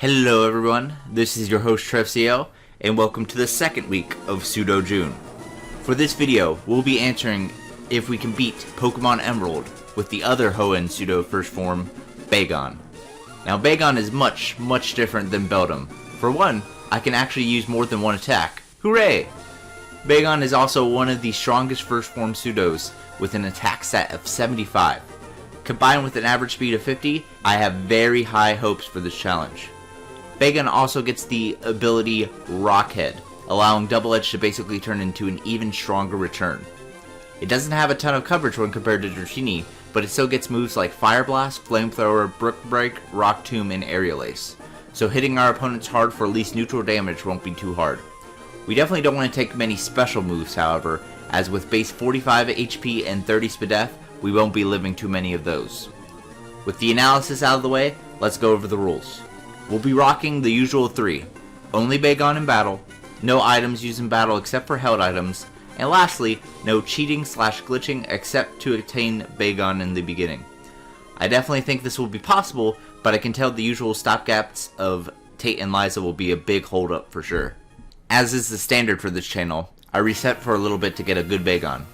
Hello everyone, this is your host TrevCL, and welcome to the second week of Pseudo June. For this video, we'll be answering if we can beat Pokemon Emerald with the other Hoenn pseudo first form, Bagon. Now Bagon is much different than Beldum. For one, I can actually use more than one attack. Hooray! Bagon is also one of the strongest first form pseudos with an attack stat of 75. Combined with an average speed of 50, I have very high hopes for this challenge. Bagon also gets the ability Rockhead, allowing Double Edge to basically turn into an even stronger return. It doesn't have a ton of coverage when compared to Dratini, but it still gets moves like Fire Blast, Flamethrower, Brook Break, Rock Tomb, and Aerial Ace, so hitting our opponents hard for at least neutral damage won't be too hard. We definitely don't want to take many special moves, however, as with base 45 HP and 30 Spadef, we won't be living too many of those. With the analysis out of the way, let's go over the rules. We'll be rocking the usual 3. Only Bagon in battle, no items used in battle except for held items, and lastly, no cheating/glitching except to attain Bagon in the beginning. I definitely think this will be possible, but I can tell the usual stopgaps of Tate and Liza will be a big holdup for sure. As is the standard for this channel, I reset for a little bit to get a good Bagon.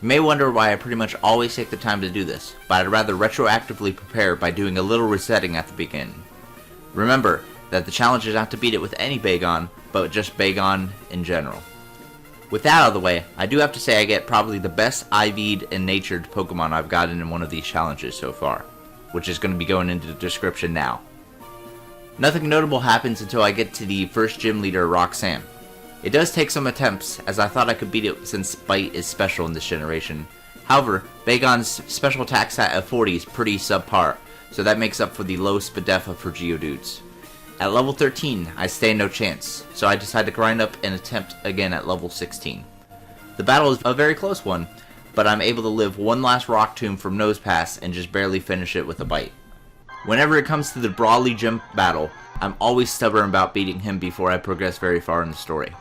You may wonder why I pretty much always take the time to do this, but I'd rather retroactively prepare by doing a little resetting at the beginning. Remember that the challenge is not to beat it with any Bagon, but just Bagon in general. With that out of the way, I do have to say I get probably the best IV'd and natured Pokemon I've gotten in one of these challenges so far, which is going to be going into the description now. Nothing notable happens until I get to the first gym leader, Roxanne. It does take some attempts, as I thought I could beat it since Bite is special in this generation. However, Bagon's special attack stat of 40 is pretty subpar, so that makes up for the low Spadefa for Geodudes. At level 13, I stand no chance, so I decide to grind up and attempt again at level 16. The battle is a very close one, but I'm able to live one last Rock Tomb from Nose Pass and just barely finish it with a Bite. Whenever it comes to the Brawly Gym battle, I'm always stubborn about beating him before I progress very far in the story.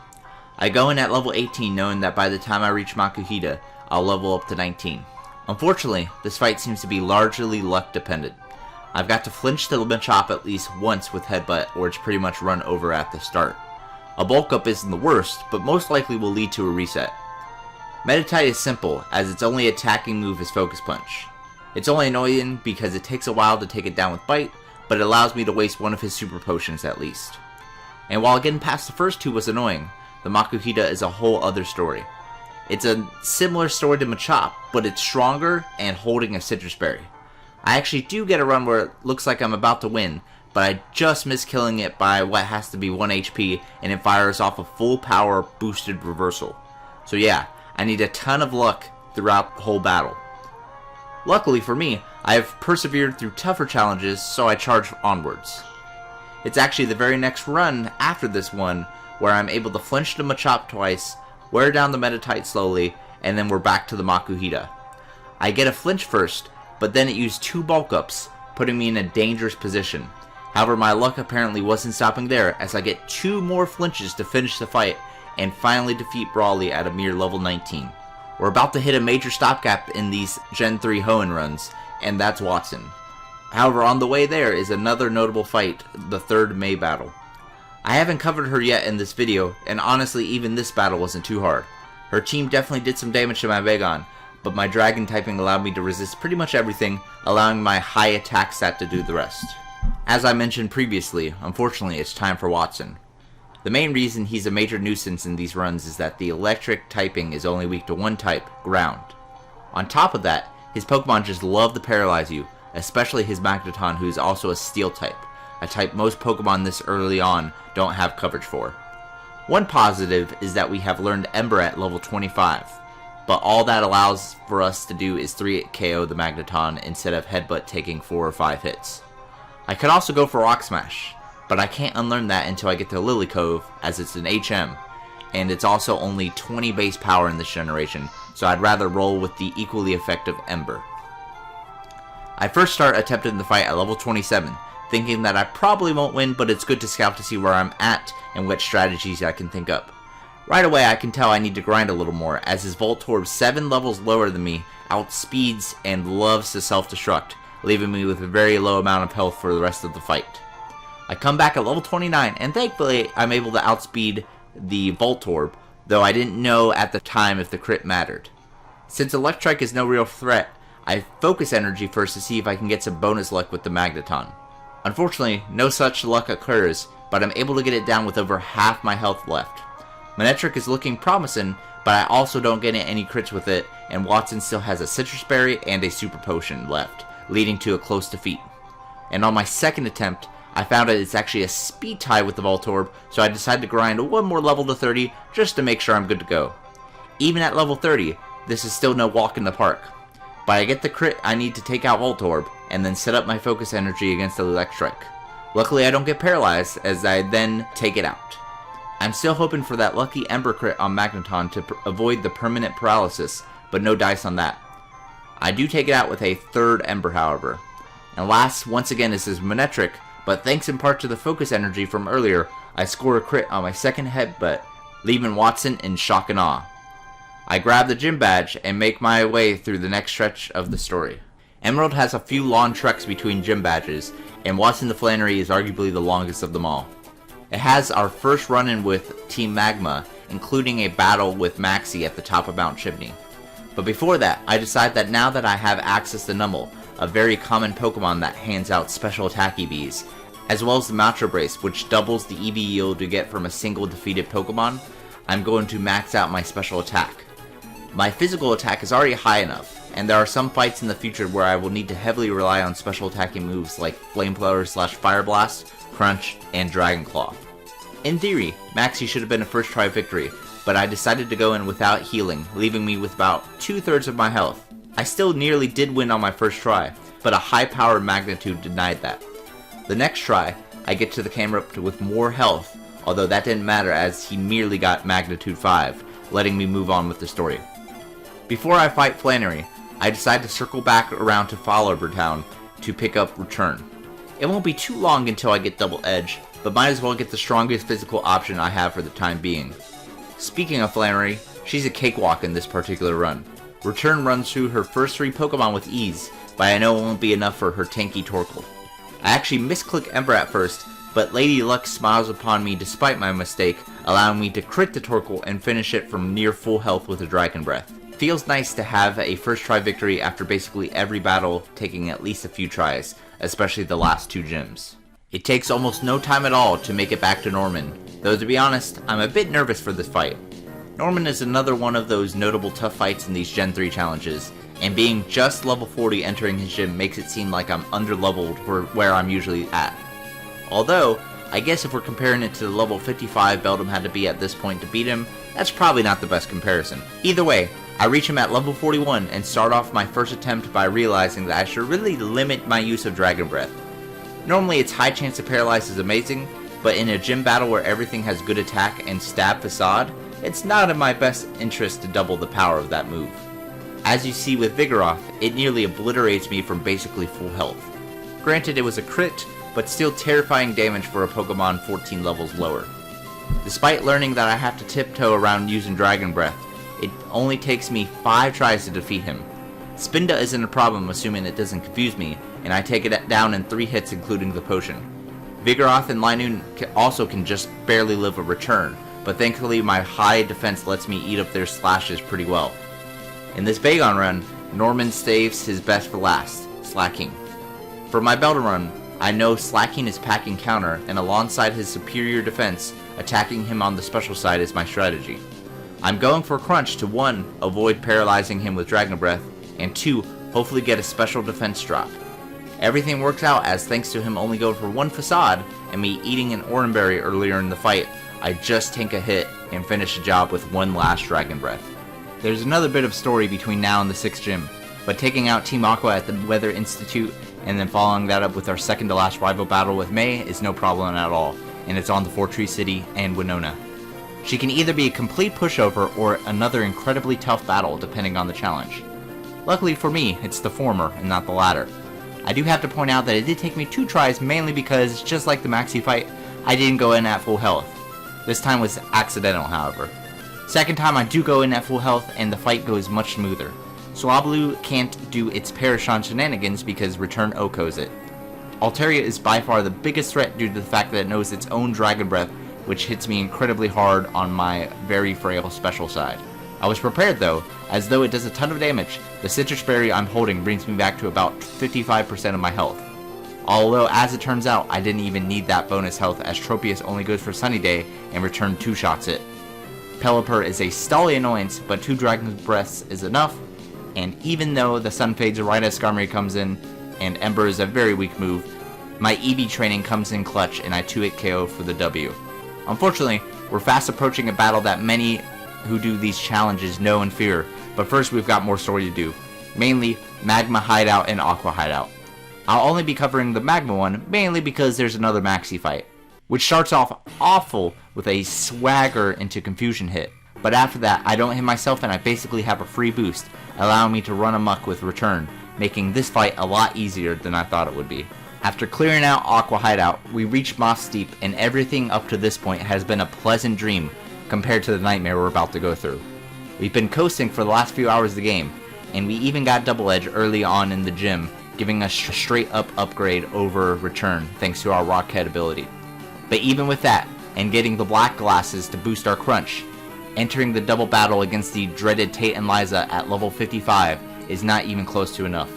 I go in at level 18 knowing that by the time I reach Makuhita, I'll level up to 19. Unfortunately, this fight seems to be largely luck dependent. I've got to flinch the Machop at least once with Headbutt, or it's pretty much run over at the start. A bulk up isn't the worst, but most likely will lead to a reset. Meditite is simple, as its only attacking move is Focus Punch. It's only annoying because it takes a while to take it down with Bite, but it allows me to waste one of his super potions at least. And while getting past the first two was annoying, the Makuhita is a whole other story. It's a similar story to Machop, but it's stronger and holding a Citrus Berry. I actually do get a run where it looks like I'm about to win, but I just miss killing it by what has to be 1 HP, and it fires off a full power boosted reversal. So yeah, I need a ton of luck throughout the whole battle. Luckily for me, I have persevered through tougher challenges, so I charge onwards. It's actually the very next run after this one where I'm able to flinch the Machop twice, wear down the Meditite slowly, and then we're back to the Makuhita. I get a flinch first, but then it used 2 bulk ups, putting me in a dangerous position. However, my luck apparently wasn't stopping there, as I get 2 more flinches to finish the fight, and finally defeat Brawly at a mere level 19. We're about to hit a major stopgap in these Gen 3 Hoenn runs, and that's Watson. However, on the way there is another notable fight, the 3rd May battle. I haven't covered her yet in this video, and honestly even this battle wasn't too hard. Her team definitely did some damage to my Bagon, but my Dragon typing allowed me to resist pretty much everything, allowing my high attack stat to do the rest. As I mentioned previously, unfortunately it's time for Watson. The main reason he's a major nuisance in these runs is that the electric typing is only weak to one type, ground. On top of that, his Pokemon just love to paralyze you, especially his Magneton, who is also a steel type, a type most Pokemon this early on don't have coverage for. One positive is that we have learned Ember at level 25, but all that allows for us to do is 3-hit KO the Magneton instead of Headbutt taking 4 or 5 hits. I could also go for Rock Smash, but I can't unlearn that until I get to Lily Cove, as it's an HM, and it's also only 20 base power in this generation, so I'd rather roll with the equally effective Ember. I first start attempting the fight at level 27, thinking that I probably won't win, but it's good to scout to see where I'm at and what strategies I can think up. Right away I can tell I need to grind a little more, as his Voltorb 7 levels lower than me outspeeds and loves to self-destruct, leaving me with a very low amount of health for the rest of the fight. I come back at level 29, and thankfully I'm able to outspeed the Voltorb, though I didn't know at the time if the crit mattered. Since Electrike is no real threat, I focus energy first to see if I can get some bonus luck with the Magneton. Unfortunately, no such luck occurs, but I'm able to get it down with over half my health left. Manectric is looking promising, but I also don't get any crits with it, and Watson still has a Citrus Berry and a Super Potion left, leading to a close defeat. And on my second attempt, I found out it's actually a speed tie with the Voltorb, so I decided to grind one more level to 30 just to make sure I'm good to go. Even at level 30, this is still no walk in the park. But I get the crit I need to take out Voltorb, and then set up my focus energy against the Electrike. Luckily I don't get paralyzed, as I then take it out. I'm still hoping for that lucky Ember crit on Magneton to avoid the permanent paralysis, but no dice on that. I do take it out with a third Ember, however. And last, once again, is this Manectric, but thanks in part to the focus energy from earlier, I score a crit on my second headbutt, leaving Watson in shock and awe. I grab the gym badge and make my way through the next stretch of the story. Emerald has a few long treks between gym badges, and Watson the Flannery is arguably the longest of them all. It has our first run-in with Team Magma, including a battle with Maxie at the top of Mount Chimney. But before that, I decide that now that I have access to Numel, a very common Pokemon that hands out special attack EVs, as well as the Macho Brace, which doubles the EV yield you get from a single defeated Pokemon, I'm going to max out my special attack. My physical attack is already high enough, and there are some fights in the future where I will need to heavily rely on special attacking moves like Flamethrower / Fire Blast, Crunch, and Dragon Claw. In theory, Maxie should have been a first try victory, but I decided to go in without healing, leaving me with about 2/3 of my health. I still nearly did win on my first try, but a high power magnitude denied that. The next try, I get to the Camerupt with more health, although that didn't matter as he merely got magnitude 5, letting me move on with the story. Before I fight Flannery, I decide to circle back around to Fallarbor Town to pick up Return. It won't be too long until I get Double Edge, but might as well get the strongest physical option I have for the time being. Speaking of Flannery, she's a cakewalk in this particular run. Return runs through her first 3 Pokemon with ease, but I know it won't be enough for her tanky Torkoal. I actually misclick Ember at first, but Lady Luck smiles upon me despite my mistake, allowing me to crit the Torkoal and finish it from near full health with a Dragon Breath. Feels nice to have a first try victory after basically every battle taking at least a few tries, especially the last 2 gyms. It takes almost no time at all to make it back to Norman, though to be honest, I'm a bit nervous for this fight. Norman is another one of those notable tough fights in these Gen 3 challenges, and being just level 40 entering his gym makes it seem like I'm under-leveled for where I'm usually at. Although, I guess if we're comparing it to the level 55 Beldum had to be at this point to beat him, that's probably not the best comparison. Either way, I reach him at level 41 and start off my first attempt by realizing that I should really limit my use of Dragon Breath. Normally its high chance to paralyze is amazing, but in a gym battle where everything has good attack and stab facade, it's not in my best interest to double the power of that move. As you see with Vigoroth, it nearly obliterates me from basically full health. Granted it was a crit, but still terrifying damage for a Pokemon 14 levels lower. Despite learning that I have to tiptoe around using Dragon Breath, it only takes me 5 tries to defeat him. Spinda isn't a problem assuming it doesn't confuse me, and I take it down in 3 hits including the potion. Vigoroth and Linoone also can just barely live a return, but thankfully my high defense lets me eat up their slashes pretty well. In this Bagon run, Norman saves his best for last, Slacking. For my Beldum run, I know Slacking is packing counter, and alongside his superior defense, attacking him on the special side is my strategy. I'm going for Crunch to 1, avoid paralyzing him with Dragon Breath, and 2, hopefully get a special defense drop. Everything works out as thanks to him only going for 1 facade, and me eating an Oranberry earlier in the fight, I just tank a hit and finish the job with 1 last Dragon Breath. There's another bit of story between now and the 6th gym, but taking out Team Aqua at the Weather Institute and then following that up with our second to last rival battle with May is no problem at all, and it's on the 4-Tree City and Winona. She can either be a complete pushover or another incredibly tough battle depending on the challenge. Luckily for me, it's the former and not the latter. I do have to point out that it did take me 2 tries mainly because, just like the Maxie fight, I didn't go in at full health. This time was accidental, however. Second time I do go in at full health and the fight goes much smoother. Swablu can't do its Parashon shenanigans because Return Oko's it. Altaria is by far the biggest threat due to the fact that it knows its own Dragon Breath, which hits me incredibly hard on my very frail special side. I was prepared though, as though it does a ton of damage. The Citrus Berry I'm holding brings me back to about 55% of my health. Although, as it turns out, I didn't even need that bonus health, as Tropius only goes for Sunny Day and return 2 shots it. Pelipper is a stally annoyance, but 2 Dragon Breaths is enough, and even though the Sun fades right as Skarmory comes in, and Ember is a very weak move, my EV training comes in clutch and I 2-hit KO for the W. Unfortunately, we're fast approaching a battle that many who do these challenges know and fear, but first we've got more story to do, mainly Magma Hideout and Aqua Hideout. I'll only be covering the Magma one, mainly because there's another Maxi fight, which starts off awful with a swagger into confusion hit, but after that I don't hit myself and I basically have a free boost, allowing me to run amok with return, making this fight a lot easier than I thought it would be. After clearing out Aqua Hideout, we reach Moss Deep, and everything up to this point has been a pleasant dream compared to the nightmare we're about to go through. We've been coasting for the last few hours of the game, and we even got Double Edge early on in the gym, giving us a straight up upgrade over return thanks to our Rockhead ability. But even with that, and getting the black glasses to boost our crunch, entering the double battle against the dreaded Tate and Liza at level 55 is not even close to enough.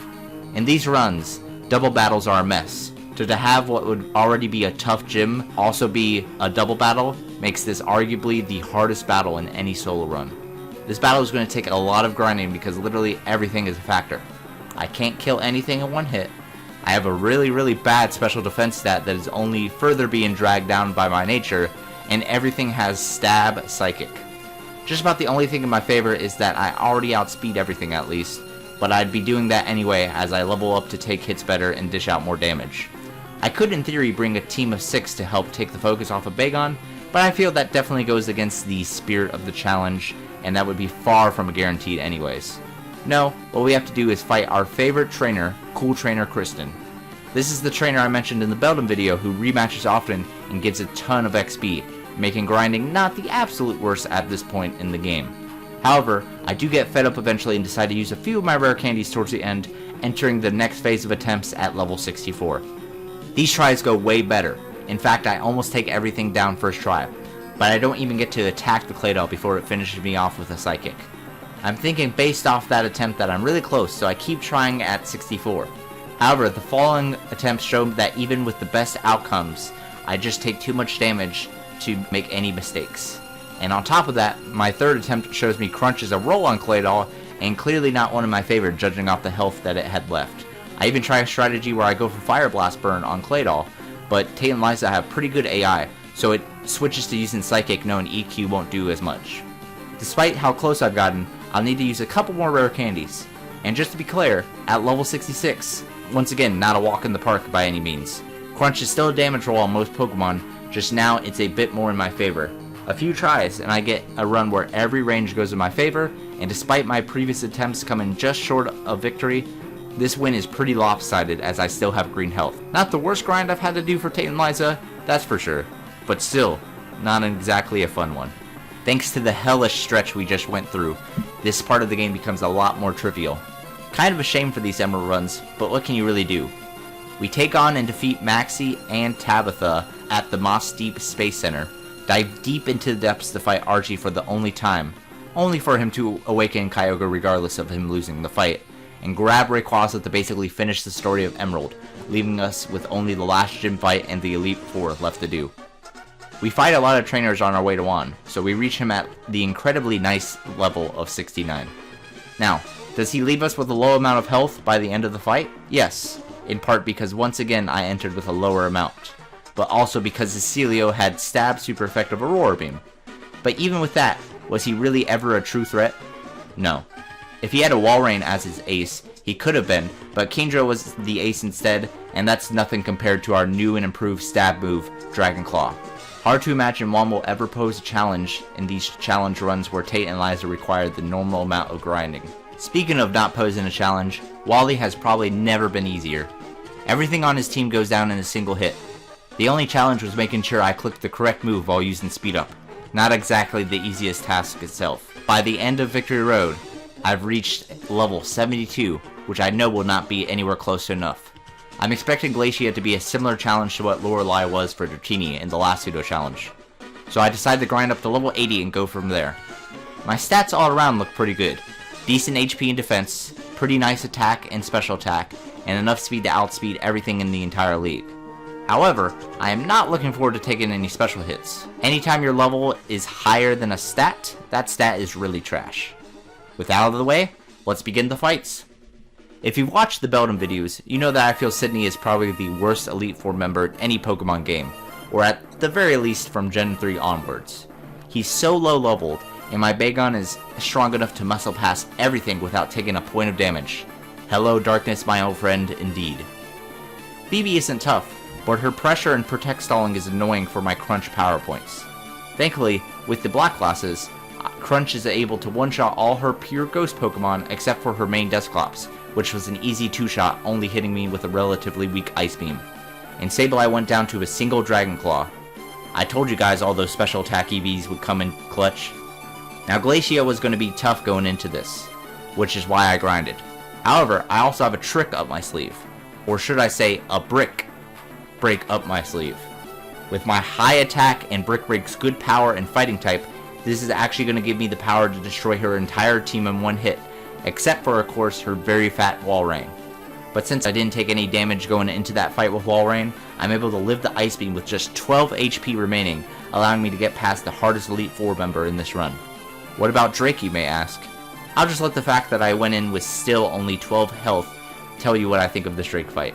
In these runs, double battles are a mess. So to have what would already be a tough gym also be a double battle makes this arguably the hardest battle in any solo run. This battle is going to take a lot of grinding because literally everything is a factor. I can't kill anything in one hit. I have a really bad special defense stat that is only further being dragged down by my nature, and everything has stab psychic. Just about the only thing in my favor is that I already outspeed everything at least, but I'd be doing that anyway as I level up to take hits better and dish out more damage. I could in theory bring a team of 6 to help take the focus off of Bagon, but I feel that definitely goes against the spirit of the challenge, and that would be far from guaranteed anyways. No, what we have to do is fight our favorite trainer, Cool Trainer Kristen. This is the trainer I mentioned in the Beldum video who rematches often and gives a ton of XP, making grinding not the absolute worst at this point in the game. However, I do get fed up eventually and decide to use a few of my rare candies towards the end, entering the next phase of attempts at level 64. These tries go way better. In fact, I almost take everything down first try, but I don't even get to attack the Claydol before it finishes me off with a Psychic. I'm thinking based off that attempt that I'm really close, so I keep trying at 64. However, the following attempts show that even with the best outcomes, I just take too much damage to make any mistakes. And on top of that, my third attempt shows me Crunch is a roll on Claydol, and clearly not one of my favorite judging off the health that it had left. I even try a strategy where I go for Fire Blast Burn on Claydol, but Tate and Liza have pretty good AI, so it switches to using Psychic knowing EQ won't do as much. Despite how close I've gotten, I'll need to use a couple more rare candies. And just to be clear, at level 66, once again not a walk in the park by any means. Crunch is still a damage roll on most Pokemon, just now it's a bit more in my favor. A few tries and I get a run where every range goes in my favor, and despite my previous attempts coming just short of victory, this win is pretty lopsided as I still have green health. Not the worst grind I've had to do for Tate and Liza, that's for sure, but still, not exactly a fun one. Thanks to the hellish stretch we just went through, this part of the game becomes a lot more trivial. Kind of a shame for these Emerald runs, but what can you really do? We take on and defeat Maxie and Tabitha at the Moss Deep Space Center, dive deep into the depths to fight Archie for the only time, only for him to awaken Kyogre regardless of him losing the fight, and grab Rayquaza to basically finish the story of Emerald, leaving us with only the last gym fight and the Elite Four left to do. We fight a lot of trainers on our way to Juan, so we reach him at the incredibly nice level of 69. Now, does he leave us with a low amount of health by the end of the fight? Yes, in part because once again I entered with a lower amount, but also because Cecilio had Stab super effective Aurora Beam. But even with that, was he really ever a true threat? No. If he had a Walrein as his ace, he could have been, but Kingdra was the ace instead, and that's nothing compared to our new and improved stab move, Dragon Claw. Hard to imagine Juan will ever pose a challenge in these challenge runs where Tate and Liza require the normal amount of grinding. Speaking of not posing a challenge, Wally has probably never been easier. Everything on his team goes down in a single hit. The only challenge was making sure I clicked the correct move while using Speed Up. Not exactly the easiest task itself. By the end of Victory Road, I've reached level 72, which I know will not be anywhere close to enough. I'm expecting Glacia to be a similar challenge to what Lorelei was for Dratini in the last Pseudo challenge, so I decided to grind up to level 80 and go from there. My stats all around look pretty good. Decent HP and defense, pretty nice attack and special attack, and enough speed to outspeed everything in the entire league. However, I am not looking forward to taking any special hits. Anytime your level is higher than a stat, that stat is really trash. With that out of the way, let's begin the fights. If you've watched the Beldum videos, you know that I feel Sydney is probably the worst Elite Four member in any Pokemon game, or at the very least from Gen 3 onwards. He's so low leveled, and my Bagon is strong enough to muscle past everything without taking a point of damage. Hello darkness, my old friend, indeed. Phoebe isn't tough, but her pressure and protect stalling is annoying for my Crunch power points. Thankfully, with the black classes, Crunch is able to one-shot all her pure ghost Pokemon except for her main Dusclops, which was an easy two-shot, only hitting me with a relatively weak Ice Beam. In Sableye went down to a single Dragon Claw. I told you guys all those special attack EVs would come in clutch. Now Glacia was going to be tough going into this, which is why I grinded. However, I also have a trick up my sleeve, or should I say a break up my sleeve. With my high attack and Brick Break's good power and fighting type, this is actually going to give me the power to destroy her entire team in one hit, except for of course her very fat Walrein. But since I didn't take any damage going into that fight with Walrein, I'm able to live the Ice Beam with just 12 HP remaining, allowing me to get past the hardest Elite Four member in this run. What about Drake, you may ask? I'll just let the fact that I went in with still only 12 health tell you what I think of this Drake fight.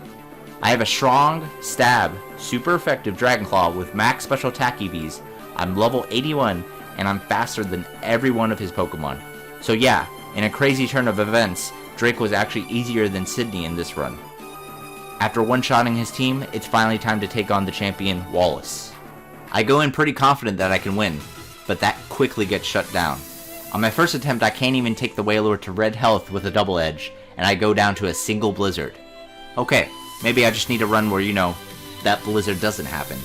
I have a strong, stab, super effective Dragon Claw with max special attack EVs, I'm level 81, and I'm faster than every one of his Pokemon. So yeah, in a crazy turn of events, Drake was actually easier than Sydney in this run. After one-shotting his team, it's finally time to take on the champion, Wallace. I go in pretty confident that I can win, but that quickly gets shut down. On my first attempt, I can't even take the Wailord to red health with a double edge, and I go down to a single Blizzard. Okay, maybe I just need a run where, that Blizzard doesn't happen.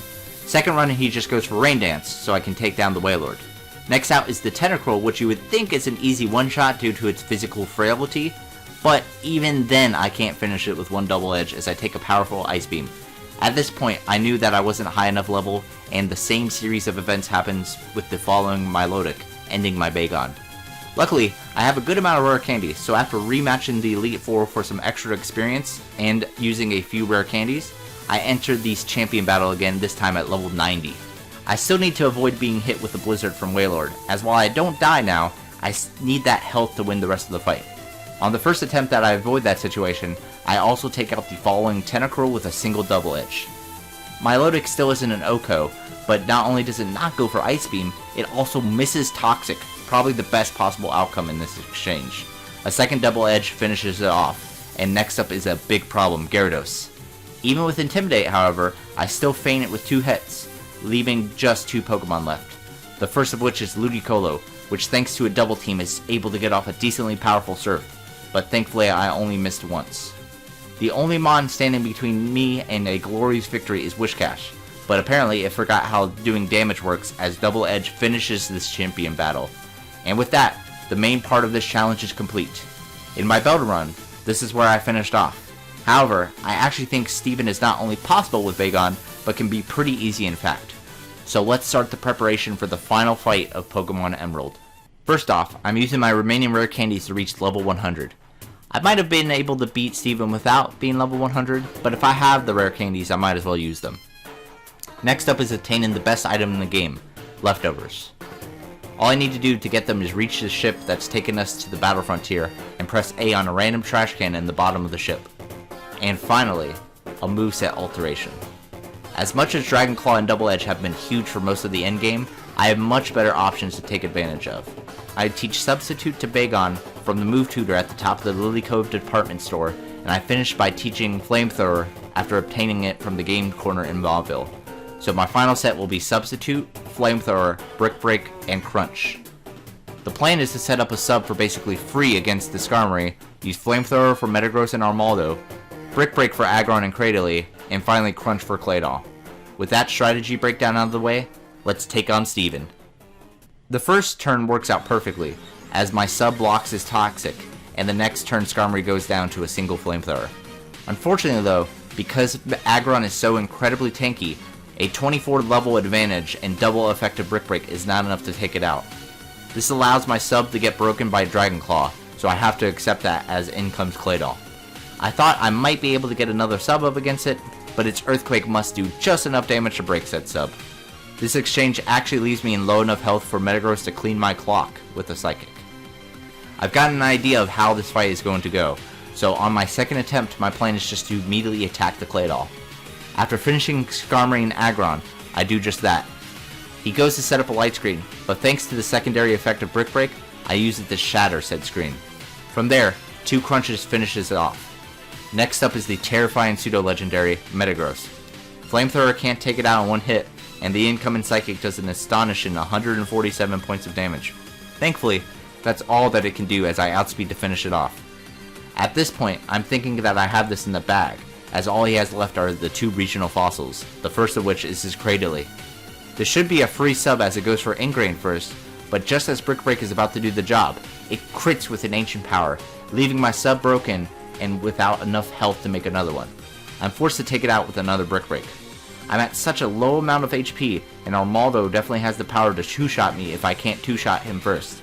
Second run, he just goes for Rain Dance, so I can take down the Wailord. Next out is the Tentacruel, which you would think is an easy one-shot due to its physical frailty, but even then I can't finish it with one double edge as I take a powerful Ice Beam. At this point, I knew that I wasn't high enough level, and the same series of events happens with the following Milotic, ending my Bagon. Luckily, I have a good amount of rare candies, so after rematching the Elite Four for some extra experience, and using a few rare candies, I entered the champion battle again, this time at level 90. I still need to avoid being hit with a Blizzard from Wailord, as while I don't die now, I need that health to win the rest of the fight. On the first attempt that I avoid that situation, I also take out the following Tentacruel with a single double edge. Milotic still isn't an OHKO, but not only does it not go for Ice Beam, it also misses Toxic, probably the best possible outcome in this exchange. A second double edge finishes it off, and next up is a big problem, Gyarados. Even with Intimidate, however, I still feign it with 2 hits, leaving just 2 Pokemon left. The first of which is Ludicolo, which thanks to a double team is able to get off a decently powerful Surf, but thankfully I only missed once. The only Mon standing between me and a glorious victory is Wishcash, but apparently it forgot how doing damage works as Double Edge finishes this champion battle. And with that, the main part of this challenge is complete. In my Beldum run, this is where I finished off. However, I actually think Steven is not only possible with Bagon, but can be pretty easy in fact. So let's start the preparation for the final fight of Pokemon Emerald. First off, I'm using my remaining rare candies to reach level 100. I might have been able to beat Steven without being level 100, but if I have the rare candies, I might as well use them. Next up is attaining the best item in the game, Leftovers. All I need to do to get them is reach the ship that's taken us to the battle frontier and press A on a random trash can in the bottom of the ship. And finally, a moveset alteration. As much as Dragon Claw and Double Edge have been huge for most of the endgame, I have much better options to take advantage of. I teach Substitute to Bagon from the Move Tutor at the top of the Lily Cove department store, and I finished by teaching Flamethrower after obtaining it from the game corner in Mauville. So my final set will be Substitute, Flamethrower, Brick Break, and Crunch. The plan is to set up a sub for basically free against the Skarmory, use Flamethrower for Metagross and Armaldo, Brick Break for Aggron and Cradily, and finally Crunch for Claydol. With that strategy breakdown out of the way, let's take on Steven. The first turn works out perfectly, as my sub blocks his Toxic, and the next turn Skarmory goes down to a single Flamethrower. Unfortunately though, Because Aggron is so incredibly tanky, a 24 level advantage and double effective Brick Break is not enough to take it out. This allows my sub to get broken by Dragon Claw, so I have to accept that as in comes Claydol. I thought I might be able to get another sub up against it, but its Earthquake must do just enough damage to break said sub. This exchange actually leaves me in low enough health for Metagross to clean my clock with a Psychic. I've got an idea of how this fight is going to go, so on my second attempt my plan is just to immediately attack the Claydol. After finishing Skarmory and Aggron, I do just that. He goes to set up a light screen, but thanks to the secondary effect of Brick Break, I use it to shatter said screen. From there, 2 crunches finishes it off. Next up is the terrifying pseudo-legendary Metagross. Flamethrower can't take it out in one hit, and the incoming Psychic does an astonishing 147 points of damage. Thankfully, that's all that it can do as I outspeed to finish it off. At this point, I'm thinking that I have this in the bag, as all he has left are the 2 regional fossils, the first of which is his Cradily. This should be a free sub as it goes for Ingrain first, but just as Brick Break is about to do the job, it crits with an Ancient Power, leaving my sub broken and without enough health to make another one. I'm forced to take it out with another Brick Break. I'm at such a low amount of HP, and Armaldo definitely has the power to 2-shot me if I can't 2-shot him first.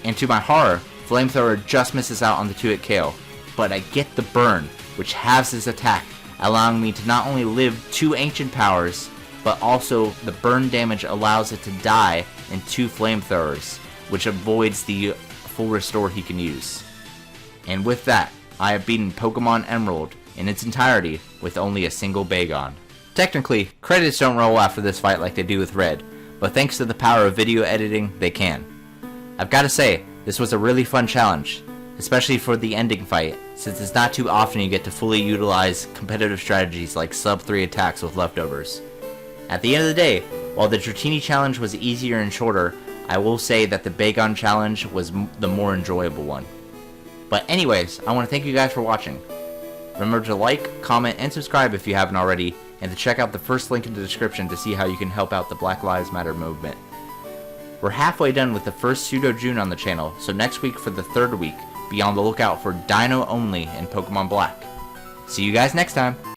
And to my horror, Flamethrower just misses out on the 2-hit KO, but I get the burn, which halves his attack, allowing me to not only live 2 Ancient Powers, but also the burn damage allows it to die in 2 Flamethrowers, which avoids the full restore he can use. And with that, I have beaten Pokemon Emerald in its entirety with only a single Bagon. Technically, credits don't roll after this fight like they do with Red, but thanks to the power of video editing, they can. I've gotta say, this was a really fun challenge, especially for the ending fight, since it's not too often you get to fully utilize competitive strategies like sub 3 attacks with leftovers. At the end of the day, while the Dratini challenge was easier and shorter, I will say that the Bagon challenge was the more enjoyable one. But anyways, I want to thank you guys for watching. Remember to like, comment, and subscribe if you haven't already, and to check out the first link in the description to see how you can help out the Black Lives Matter movement. We're halfway done with the first Pseudo June on the channel, so next week for the 3rd week, be on the lookout for Dino only in Pokemon Black. See you guys next time!